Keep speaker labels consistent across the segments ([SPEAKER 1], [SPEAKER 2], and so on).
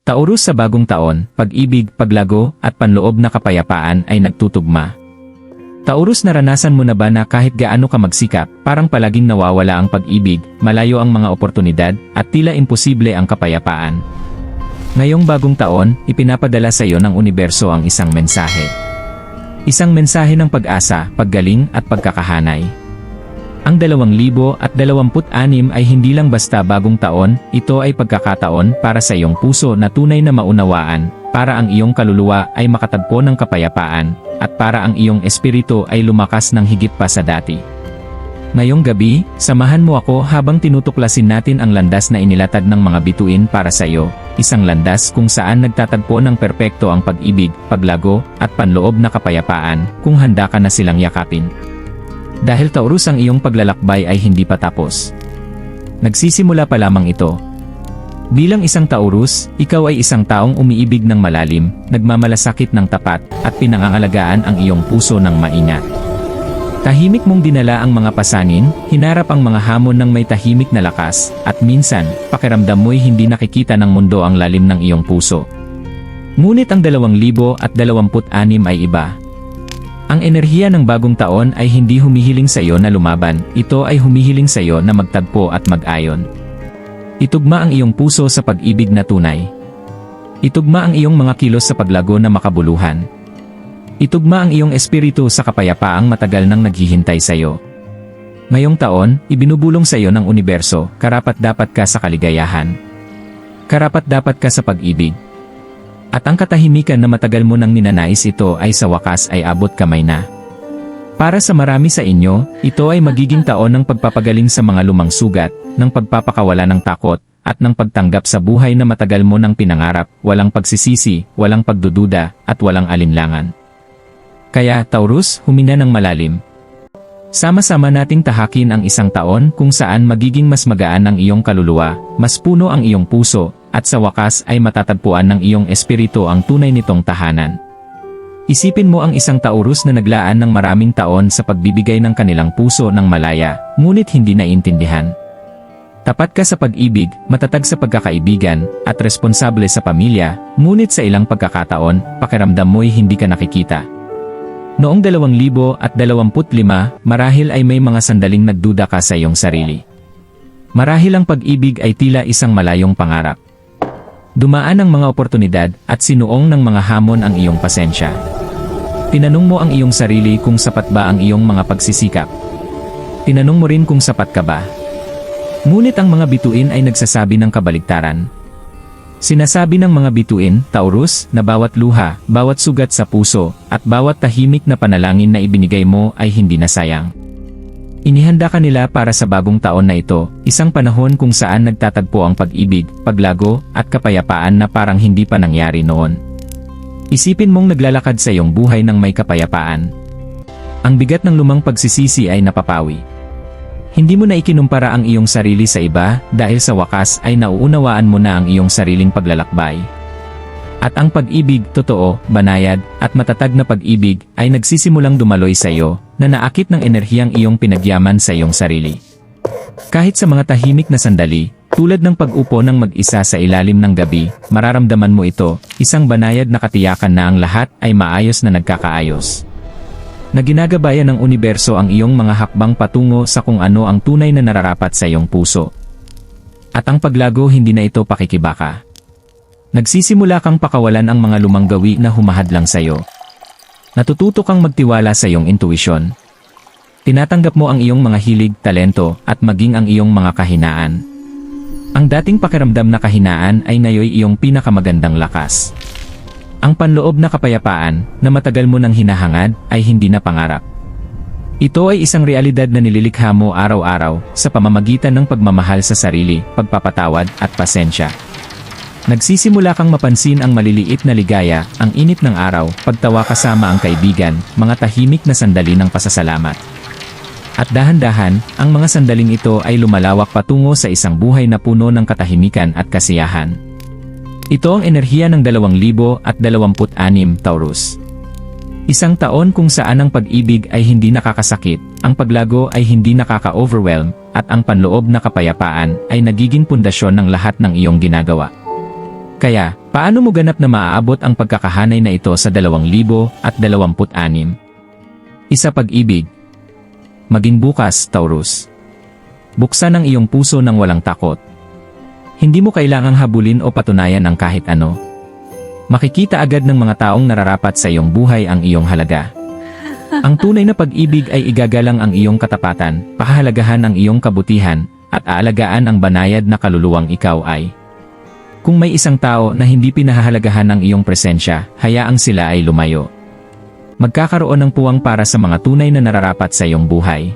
[SPEAKER 1] Taurus sa bagong taon, pag-ibig, paglago, at panloob na kapayapaan ay nagtutugma. Taurus, naranasan mo na ba na kahit gaano ka magsikap, parang palaging nawawala ang pag-ibig, malayo ang mga oportunidad, at tila imposible ang kapayapaan? Ngayong bagong taon, ipinapadala sa iyo ng universo ang isang mensahe. Isang mensahe ng pag-asa, paggaling, at pagkakahanay. Ang 2026 ay hindi lang basta bagong taon, ito ay pagkakataon para sa iyong puso na tunay na maunawaan, para ang iyong kaluluwa ay makatagpo ng kapayapaan, at para ang iyong espiritu ay lumakas ng higit pa sa dati. Ngayong gabi, samahan mo ako habang tinutuklasin natin ang landas na inilatag ng mga bituin para sa iyo, isang landas kung saan nagtatagpo ng perpekto ang pag-ibig, paglago, at panloob na kapayapaan, kung handa ka na silang yakapin. Dahil Taurus, ang iyong paglalakbay ay hindi pa tapos. Nagsisimula pa lamang ito. Bilang isang Taurus, ikaw ay isang taong umiibig ng malalim, nagmamalasakit ng tapat, at pinangangalagaan ang iyong puso ng maingat. Tahimik mong dinala ang mga pasanin, hinarap ang mga hamon ng may tahimik na lakas, at minsan, pakiramdam mo'y hindi nakikita ng mundo ang lalim ng iyong puso. Ngunit ang 2026 ay iba. Ang enerhiya ng bagong taon ay hindi humihiling sa iyo na lumaban, ito ay humihiling sa iyo na magtagpo at mag-ayon. Itugma ang iyong puso sa pag-ibig na tunay. Itugma ang iyong mga kilos sa paglago na makabuluhan. Itugma ang iyong espiritu sa kapayapaang matagal nang naghihintay sa iyo. Ngayong taon, ibinubulong sa iyo ng universo, karapat-dapat ka sa kaligayahan. Karapat-dapat ka sa pag-ibig. At ang katahimikan na matagal mo nang ninanais, ito ay sa wakas ay abot kamay na. Para sa marami sa inyo, ito ay magiging taon ng pagpapagaling sa mga lumang sugat, ng pagpapakawala ng takot, at ng pagtanggap sa buhay na matagal mo nang pinangarap, walang pagsisisi, walang pagdududa, at walang alinlangan. Kaya, Taurus, huminga ng malalim. Sama-sama nating tahakin ang isang taon kung saan magiging mas magaan ang iyong kaluluwa, mas puno ang iyong puso, at sa wakas ay matatagpuan ng iyong espiritu ang tunay nitong tahanan. Isipin mo ang isang Taurus na naglaan ng maraming taon sa pagbibigay ng kanilang puso ng malaya, ngunit hindi naintindihan. Tapat ka sa pag-ibig, matatag sa pagkakaibigan, at responsable sa pamilya, ngunit sa ilang pagkakataon, pakiramdam mo'y hindi ka nakikita. Noong 2025, marahil ay may mga sandaling nagduda ka sa iyong sarili. Marahil ang pag-ibig ay tila isang malayong pangarap. Dumaan ang mga oportunidad at sinuong ng mga hamon ang iyong pasensya. Tinanong mo ang iyong sarili kung sapat ba ang iyong mga pagsisikap. Tinanong mo rin kung sapat ka ba. Ngunit ang mga bituin ay nagsasabi ng kabaligtaran. Sinasabi ng mga bituin, Taurus, na bawat luha, bawat sugat sa puso, at bawat tahimik na panalangin na ibinigay mo ay hindi nasayang. Inihanda ka nila para sa bagong taon na ito, isang panahon kung saan nagtatagpo ang pag-ibig, paglago, at kapayapaan na parang hindi pa nangyari noon. Isipin mong naglalakad sa iyong buhay ng may kapayapaan. Ang bigat ng lumang pagsisisi ay napapawi. Hindi mo na ikinumpara ang iyong sarili sa iba, dahil sa wakas ay nauunawaan mo na ang iyong sariling paglalakbay. At ang pag-ibig, totoo, banayad, at matatag na pag-ibig, ay nagsisimulang dumaloy sa iyo, na naakit ng enerhiyang iyong pinagyaman sa iyong sarili. Kahit sa mga tahimik na sandali, tulad ng pag-upo ng mag-isa sa ilalim ng gabi, mararamdaman mo ito, isang banayad na katiyakan na ang lahat ay maayos na nagkakaayos. Na ginagabayan ng universo ang iyong mga hakbang patungo sa kung ano ang tunay na nararapat sa iyong puso. At ang paglago, hindi na ito pakikibaka. Nagsisimula kang pakawalan ang mga lumang gawi na humahadlang sa iyo. Natututo kang magtiwala sa iyong intuisyon. Tinatanggap mo ang iyong mga hilig, talento, at maging ang iyong mga kahinaan. Ang dating pakiramdam na kahinaan ay ngayon iyong pinakamagandang lakas. Ang panloob na kapayapaan, na matagal mo nang hinahangad, ay hindi na pangarap. Ito ay isang realidad na nililikha mo araw-araw, sa pamamagitan ng pagmamahal sa sarili, pagpapatawad, at pasensya. Nagsisimula kang mapansin ang maliliit na ligaya, ang init ng araw, pagtawa kasama ang kaibigan, mga tahimik na sandali ng pasasalamat. At dahan-dahan, ang mga sandaling ito ay lumalawak patungo sa isang buhay na puno ng katahimikan at kasiyahan. Ito ang enerhiya ng 2026, Taurus. Isang taon kung saan ang pag-ibig ay hindi nakakasakit, ang paglago ay hindi nakaka-overwhelm, at ang panloob na kapayapaan ay nagiging pundasyon ng lahat ng iyong ginagawa. Kaya, Paano mo ganap na maaabot ang pagkakahanay na ito sa 2026? Isa pag-ibig. Maging bukas, Taurus. Buksan ang iyong puso ng walang takot. Hindi mo kailangang habulin o patunayan ang kahit ano. Makikita agad ng mga taong nararapat sa iyong buhay ang iyong halaga. Ang tunay na pag-ibig ay igagalang ang iyong katapatan, pahahalagahan ang iyong kabutihan, at aalagaan ang banayad na kaluluwang ikaw ay. Kung may isang tao na hindi pinahahalagahan ang iyong presensya, hayaang sila ay lumayo. Magkakaroon ng puwang para sa mga tunay na nararapat sa iyong buhay.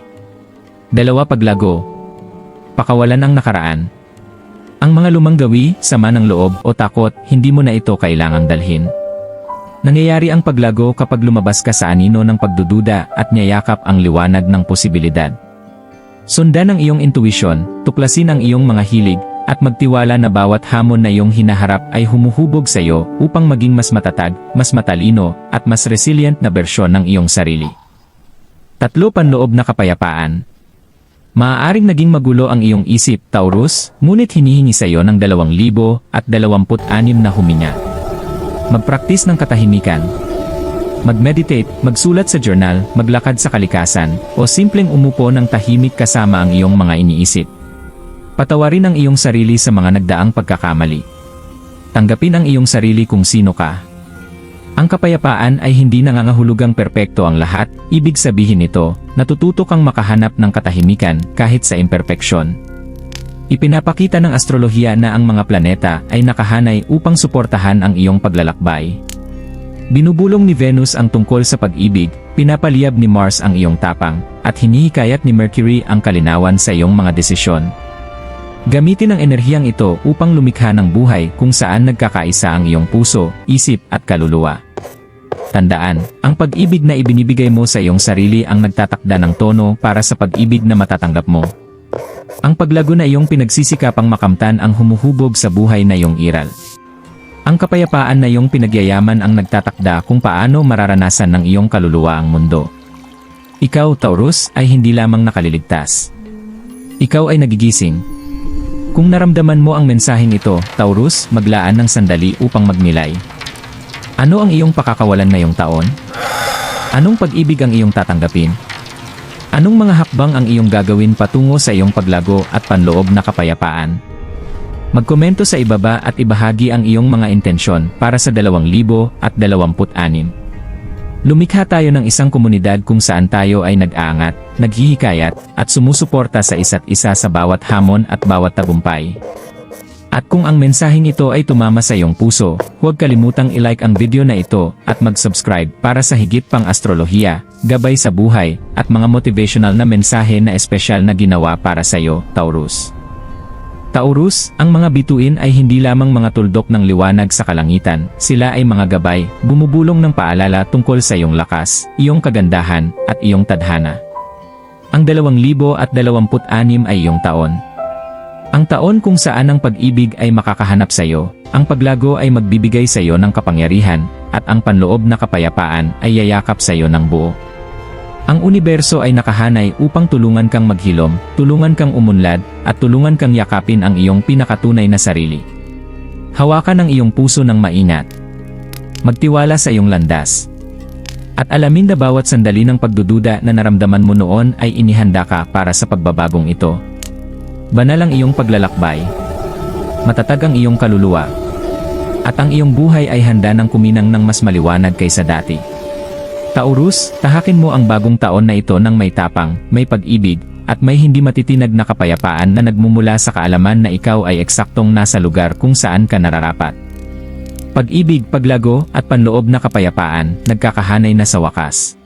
[SPEAKER 1] 2. Paglago. Pakawalan ang nakaraan. Ang mga lumang gawi, sama ng loob o takot, hindi mo na ito kailangang dalhin. Nangyayari ang paglago kapag lumabas ka sa anino ng pagdududa at niyayakap ang liwanag ng posibilidad. Sundan ang iyong intuition, tuklasin ang iyong mga hilig, at magtiwala na bawat hamon na iyong hinaharap ay humuhubog sa iyo upang maging mas matatag, mas matalino, at mas resilient na bersyon ng iyong sarili. 3. Panloob na kapayapaan. Maaaring naging magulo ang iyong isip, Taurus, ngunit hinihingi sa iyo ng 2026 na huminga. Magpraktis ng katahimikan. Mag-meditate, magsulat sa journal, maglakad sa kalikasan, o simpleng umupo ng tahimik kasama ang iyong mga iniisip. Patawarin ang iyong sarili sa mga nagdaang pagkakamali. Tanggapin ang iyong sarili kung sino ka. Ang kapayapaan ay hindi nangangahulugang perpekto ang lahat, ibig sabihin nito, natututo kang makahanap ng katahimikan kahit sa imperpeksyon. Ipinapakita ng astrolohiya na ang mga planeta ay nakahanay upang suportahan ang iyong paglalakbay. Binubulong ni Venus ang tungkol sa pag-ibig, pinapaliyab ni Mars ang iyong tapang, at hinihikayat ni Mercury ang kalinawan sa iyong mga desisyon. Gamitin ang enerhiyang ito upang lumikha ng buhay kung saan nagkakaisa ang iyong puso, isip at kaluluwa. Tandaan, ang pag-ibig na ibinibigay mo sa iyong sarili ang nagtatakda ng tono para sa pag-ibig na matatanggap mo. Ang paglago na iyong pinagsisikapang makamtan ang humuhubog sa buhay na iyong iral. Ang kapayapaan na iyong pinagyayaman ang nagtatakda kung paano mararanasan ng iyong kaluluwa ang mundo. Ikaw, Taurus, ay hindi lamang nakaliligtas. Ikaw ay nagigising. Kung naramdaman mo ang mensaheng ito, Taurus, maglaan ng sandali upang magnilay. Ano ang iyong pakakawalan ngayong taon? Anong pag-ibig ang iyong tatanggapin? Anong mga hakbang ang iyong gagawin patungo sa iyong paglago at panloob na kapayapaan? Magkomento sa ibaba at ibahagi ang iyong mga intensyon para sa 2026. Lumikha tayo ng isang komunidad kung saan tayo ay nag-aangat, naghihikayat, at sumusuporta sa isa't isa sa bawat hamon at bawat tagumpay. At kung ang mensaheng ito ay tumama sa iyong puso, huwag kalimutang i-like ang video na ito at mag-subscribe para sa higit pang astrolohiya, gabay sa buhay, at mga motivational na mensahe na espesyal na ginawa para sa iyo, Taurus. Taurus, ang mga bituin ay hindi lamang mga tuldok ng liwanag sa kalangitan, sila ay mga gabay, bumubulong ng paalala tungkol sa iyong lakas, iyong kagandahan, at iyong tadhana. Ang 2026 ay iyong taon. Ang taon kung saan ang pag-ibig ay makakahanap sa iyo, ang paglago ay magbibigay sa iyo ng kapangyarihan, at ang panloob na kapayapaan ay yayakap sa iyo ng buo. Ang universo ay nakahanay upang tulungan kang maghilom, tulungan kang umunlad, at tulungan kang yakapin ang iyong pinakatunay na sarili. Hawakan ang iyong puso ng maingat. Magtiwala sa iyong landas. At alamin na bawat sandali ng pagdududa na naramdaman mo noon ay inihanda ka para sa pagbabagong ito. Banal ang iyong paglalakbay. Matatag ang iyong kaluluwa. At ang iyong buhay ay handa ng kuminang ng mas maliwanag kaysa dati. Taurus, tahakin mo ang bagong taon na ito ng may tapang, may pag-ibig, at may hindi matitinag na kapayapaan na nagmumula sa kaalaman na ikaw ay eksaktong nasa lugar kung saan ka nararapat. Pag-ibig, paglago, at panloob na kapayapaan, nagkakahanay na sa wakas.